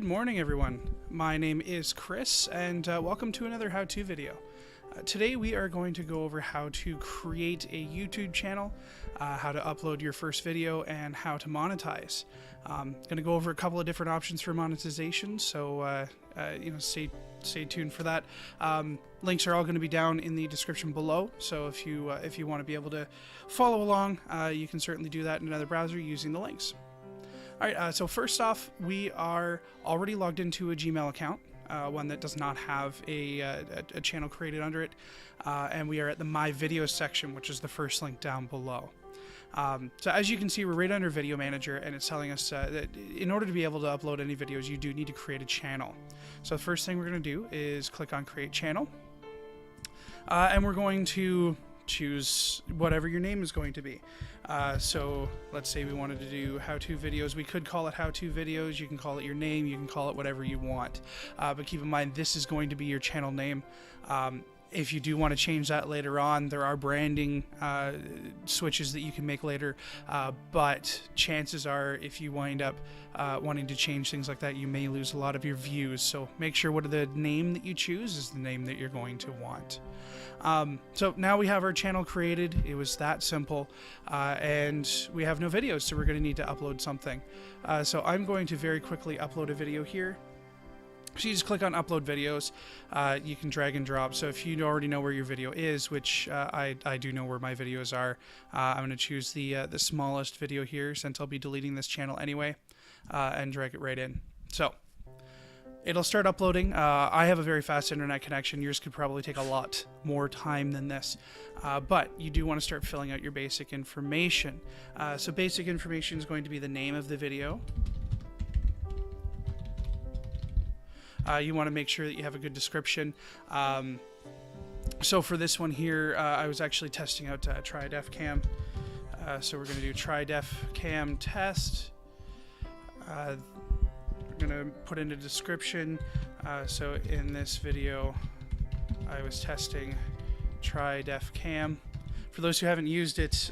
Good morning, everyone. My name is Chris, and welcome to another how-to video. Today we are going to go over how to create a YouTube channel, how to upload your first video, and how to monetize. I'm going to go over a couple of different options for monetization, so stay tuned for that. Links are all going to be down in the description below, so if you want to be able to follow along, you can certainly do that in another browser using the links. Alright, so first off, we are already logged into a Gmail account, one that does not have a channel created under it, and we are at the My Videos section, which is the first link down below. So as you can see, we're right under Video Manager, and it's telling us that in order to be able to upload any videos, you do need to create a channel. So the first thing we're going to do is click on Create Channel, and we're going to choose whatever your name is going to be. So let's say we wanted to do how-to videos. We could call it how-to videos. You can call it your name. You can call it whatever you want. But keep in mind, this is going to be your channel name. If you do want to change that later on, there are branding switches that you can make later, but chances are if you wind up wanting to change things like that, you may lose a lot of your views. So make sure what the name that you choose is the name that you're going to want. So now we have our channel created. It was that simple, and we have no videos, so we're going to need to upload something. So I'm going to very quickly upload a video here. So you just click on Upload Videos. You can drag and drop. So if you already know where your video is, which I do know where my videos are, I'm going to choose the smallest video here, since I'll be deleting this channel anyway, and drag it right in. So it'll start uploading. I have a very fast internet connection. Yours could probably take a lot more time than this, but you do want to start filling out your basic information. So basic information is going to be the name of the video. You want to make sure that you have a good description. So for this one here, I was actually testing out Try-Def Cam. So we're going to do Try-Def Cam test. We're going to put in a description. So in this video, I was testing Try-Def Cam. For those who haven't used it,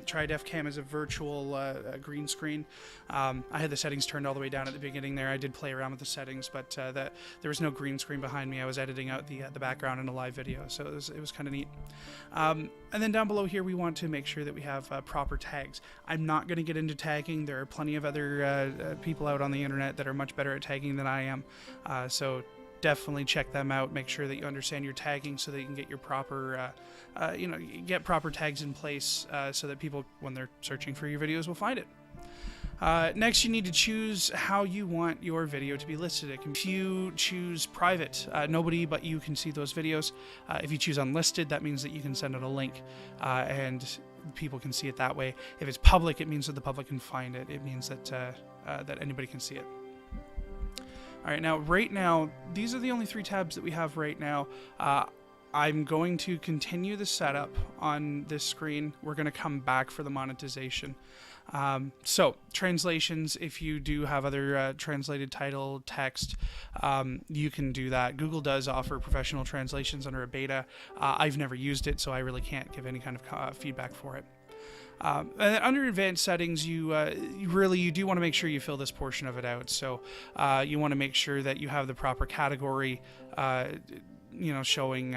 Try-Def Cam is a virtual green screen. I had the settings turned all the way down at the beginning there. I did play around with the settings, but there was no green screen behind me. I was editing out the background in a live video, so it was kind of neat. And then down below here, we want to make sure that we have proper tags. I'm not going to get into tagging. There are plenty of other people out on the internet that are much better at tagging than I am, so definitely check them out. Make sure that you understand your tagging so that you can get your proper, get proper tags in place so that people, when they're searching for your videos, will find it. Next, you need to choose how you want your video to be listed. If you choose private, nobody but you can see those videos. If you choose unlisted, that means that you can send out a link and people can see it that way. If it's public, it means that the public can find it. It means that that anybody can see it. Alright, now right now, these are the only 3 tabs that we have right now. I'm going to continue the setup on this screen. We're going to come back for the monetization. So, translations, if you do have other translated title, text, you can do that. Google does offer professional translations under a beta. I've never used it, so I really can't give any kind of feedback for it. And then under advanced settings, you do want to make sure you fill this portion of it out. So you want to make sure that you have the proper category, showing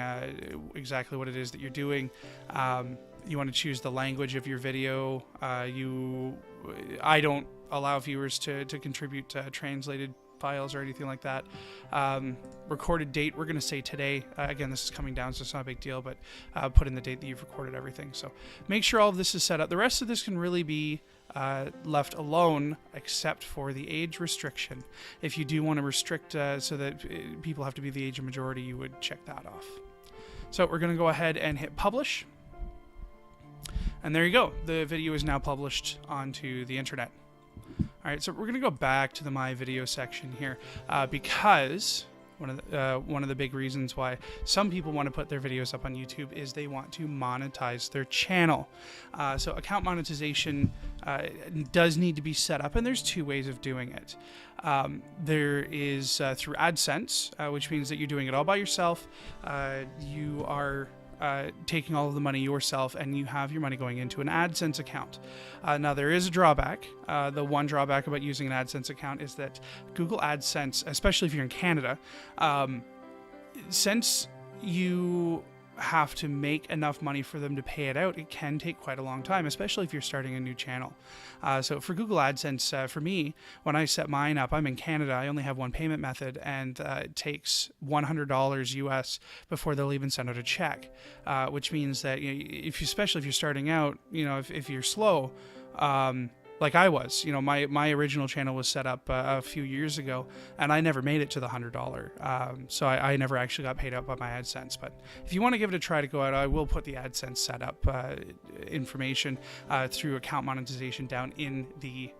exactly what it is that you're doing. You want to choose the language of your video. I don't allow viewers to contribute translated files or anything like that. Recorded date, we're going to say today. Again, this is coming down, so it's not a big deal, but put in the date that you've recorded everything. So make sure all of this is set up. The rest of this can really be left alone, except for the age restriction. If you do want to restrict so that people have to be the age of majority, you would check that off. So we're going to go ahead and hit publish. And there you go. The video is now published onto the internet. Alright, so we're going to go back to the My Video section here because one of the big reasons why some people want to put their videos up on YouTube is they want to monetize their channel. So account monetization does need to be set up, and there's 2 ways of doing it. There is through AdSense, which means that you're doing it all by yourself. You are taking all of the money yourself, and you have your money going into an AdSense account. Now, there is a drawback. The one drawback about using an AdSense account is that Google AdSense, especially if you're in Canada, since you have to make enough money for them to pay it out, it can take quite a long time, especially if you're starting a new channel. So for Google AdSense, for me, when I set mine up, I'm in Canada, I only have one payment method, and it takes $100 US before they'll even send out a check, which means that especially if you're starting out, if you're slow, like I was, my original channel was set up a few years ago, and I never made it to the $100. So I never actually got paid out by my AdSense. But if you want to give it a try to go out, I will put the AdSense setup information through account monetization down in the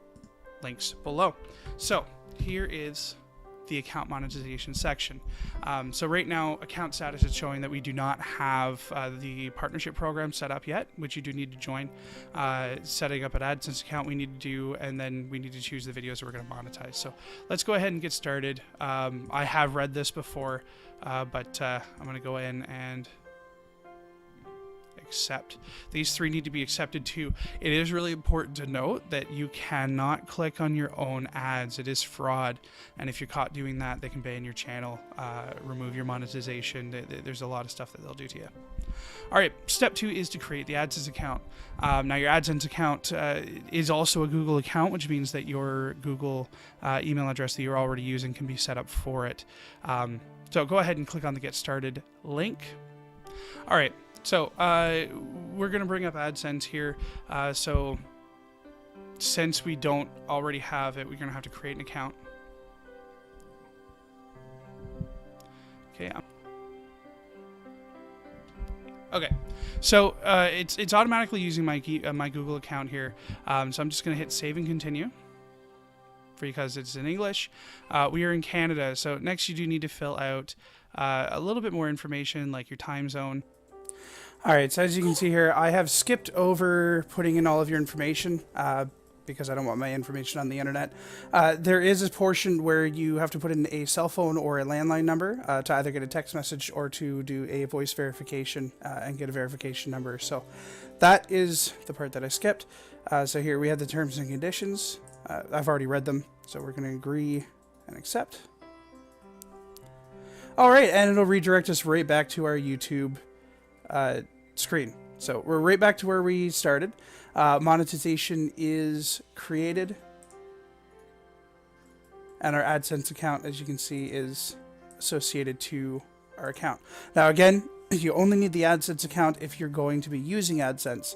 links below. So here is the account monetization section. So right now, account status is showing that we do not have the partnership program set up yet, which you do need to join. Setting up an AdSense account we need to do, and then we need to choose the videos that we're going to monetize. So let's go ahead and get started. I have read this before, but I'm going to go in and accept. These three need to be accepted too. It is really important to note that you cannot click on your own ads. It is fraud, and if you're caught doing that, they can ban your channel, remove your monetization. There's a lot of stuff that they'll do to you. All right, step 2 is to create the AdSense account. Now your AdSense account is also a Google account, which means that your Google email address that you're already using can be set up for it. So go ahead and click on the Get Started link. All right. So we're going to bring up AdSense here. So since we don't already have it, we're going to have to create an account. Okay. Okay. So it's automatically using my Google account here. So I'm just going to hit Save and Continue because it's in English. We are in Canada. So next you do need to fill out a little bit more information, like your time zone. All right, so as you can see here, I have skipped over putting in all of your information because I don't want my information on the internet. There is a portion where you have to put in a cell phone or a landline number to either get a text message or to do a voice verification and get a verification number. So that is the part that I skipped. So here we have the terms and conditions. I've already read them, so we're going to agree and accept. All right, and it'll redirect us right back to our YouTube screen. So we're right back to where we started. Monetization is created, and our AdSense account, as you can see, is associated to our account. Now again, you only need the AdSense account if you're going to be using AdSense,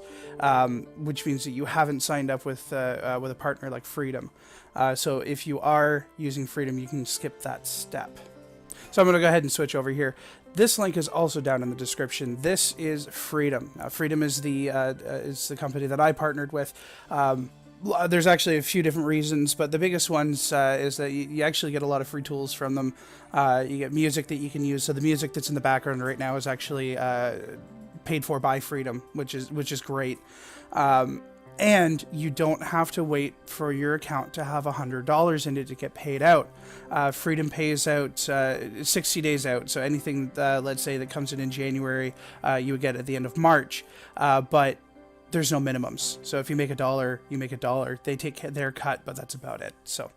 which means that you haven't signed up with a partner like Freedom. So if you are using Freedom, you can skip that step. So I'm going to go ahead and switch over here. This link is also down in the description. This is Freedom. Freedom is the company that I partnered with. There's actually a few different reasons, but the biggest ones is that you actually get a lot of free tools from them. You get music that you can use. So the music that's in the background right now is actually paid for by Freedom, which is great. And you don't have to wait for your account to have $100 in it to get paid out. Freedom pays out 60 days out. So anything, let's say, that comes in January, you would get at the end of March. But there's no minimums. So if you make $1, you make $1. They take their cut, but that's about it. So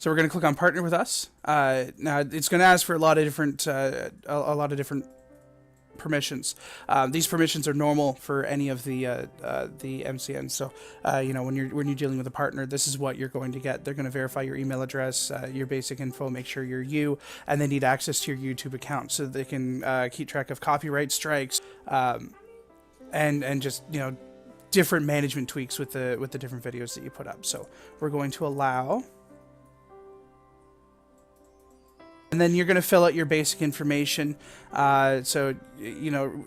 we're going to click on Partner with Us. Now it's going to ask for a lot of different permissions. These permissions are normal for any of the MCNs. So when you're dealing with a partner, this is what you're going to get. They're going to verify your email address, your basic info, make sure you're you, and they need access to your YouTube account so they can keep track of copyright strikes and just different management tweaks with the different videos that you put up. So we're going to allow. And then you're going to fill out your basic information. So,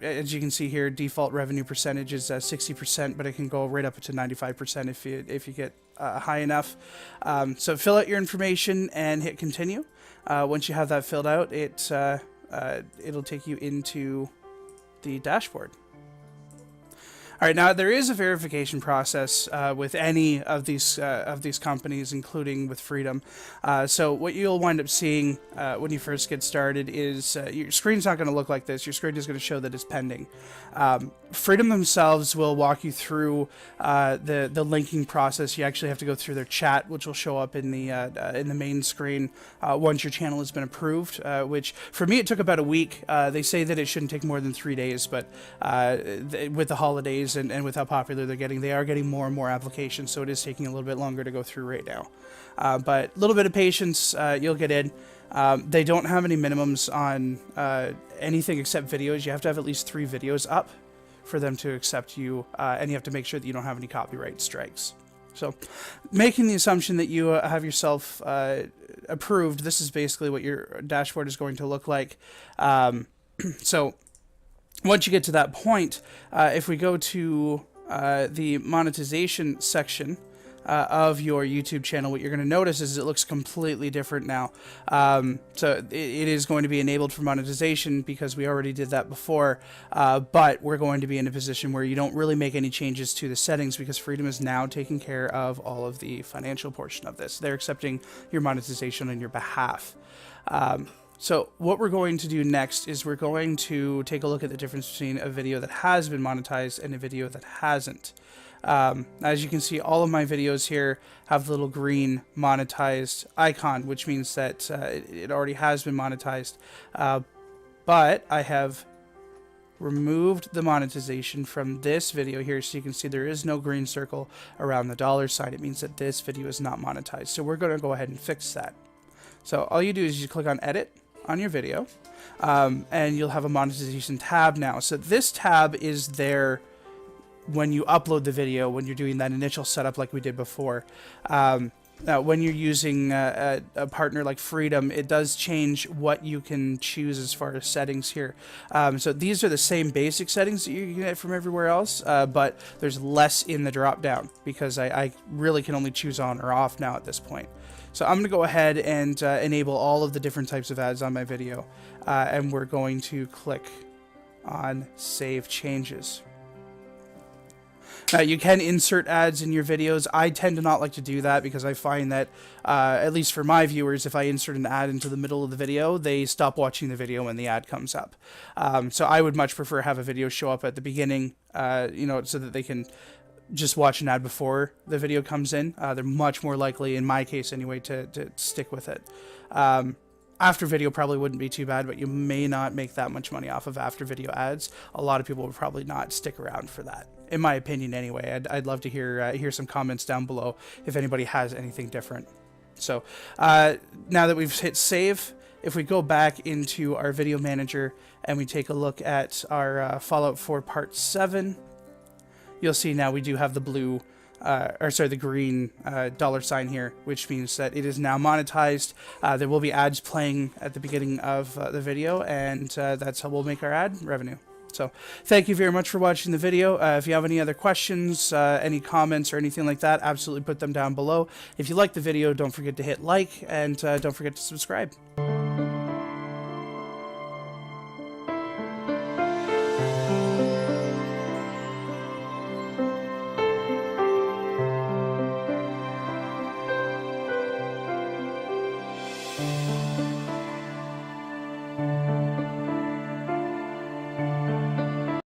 as you can see here, default revenue percentage is 60%, but it can go right up to 95% if you get high enough. So fill out your information and hit continue. Once you have that filled out, it'll take you into the dashboard. All right, now there is a verification process with any of these companies, including with Freedom. So what you'll wind up seeing when you first get started is your screen's not going to look like this. Your screen is going to show that it's pending. Freedom themselves will walk you through the linking process. You actually have to go through their chat, which will show up in the main screen once your channel has been approved. Which for me it took about a week. They say that it shouldn't take more than 3 days, but with the holidays and with how popular they're getting, they are getting more and more applications, so it is taking a little bit longer to go through right now. But a little bit of patience, you'll get in. They don't have any minimums on anything except videos. You have to have at least 3 videos up for them to accept you, and you have to make sure that you don't have any copyright strikes. So, making the assumption that you have yourself approved, this is basically what your dashboard is going to look like. So, once you get to that point, if we go to the monetization section of your YouTube channel, what you're going to notice is it looks completely different now. So it is going to be enabled for monetization because we already did that before, but we're going to be in a position where you don't really make any changes to the settings because Freedom is now taking care of all of the financial portion of this. They're accepting your monetization on your behalf. So what we're going to do next is we're going to take a look at the difference between a video that has been monetized and a video that hasn't. As you can see, all of my videos here have the little green monetized icon, which means that it already has been monetized. But I have removed the monetization from this video here, so you can see there is no green circle around the dollar sign. It means that this video is not monetized. So we're going to go ahead and fix that. So all you do is you click on Edit on your video, and you'll have a monetization tab now. So this tab is there when you upload the video, when you're doing that initial setup like we did before. Now, when you're using a partner like Freedom, it does change what you can choose as far as settings here. So these are the same basic settings that you can get from everywhere else, but there's less in the drop down because I really can only choose on or off now at this point. So I'm going to go ahead and enable all of the different types of ads on my video, and we're going to click on Save Changes. Now, you can insert ads in your videos. I tend to not like to do that because I find that, at least for my viewers, if I insert an ad into the middle of the video, they stop watching the video when the ad comes up. So I would much prefer have a video show up at the beginning, so that they can just watch an ad before the video comes in. They're much more likely, in my case anyway, to stick with it. After video probably wouldn't be too bad, but you may not make that much money off of after video ads. A lot of people would probably not stick around for that, in my opinion anyway. I'd love to hear some comments down below if anybody has anything different. So now that we've hit save, if we go back into our video manager and we take a look at our Fallout 4 Part 7, you'll see now we do have the blue, the green dollar sign here, which means that it is now monetized. There will be ads playing at the beginning of the video, and that's how we'll make our ad revenue. So thank you very much for watching the video. If you have any other questions, any comments or anything like that, absolutely put them down below. If you like the video, don't forget to hit like, and don't forget to subscribe.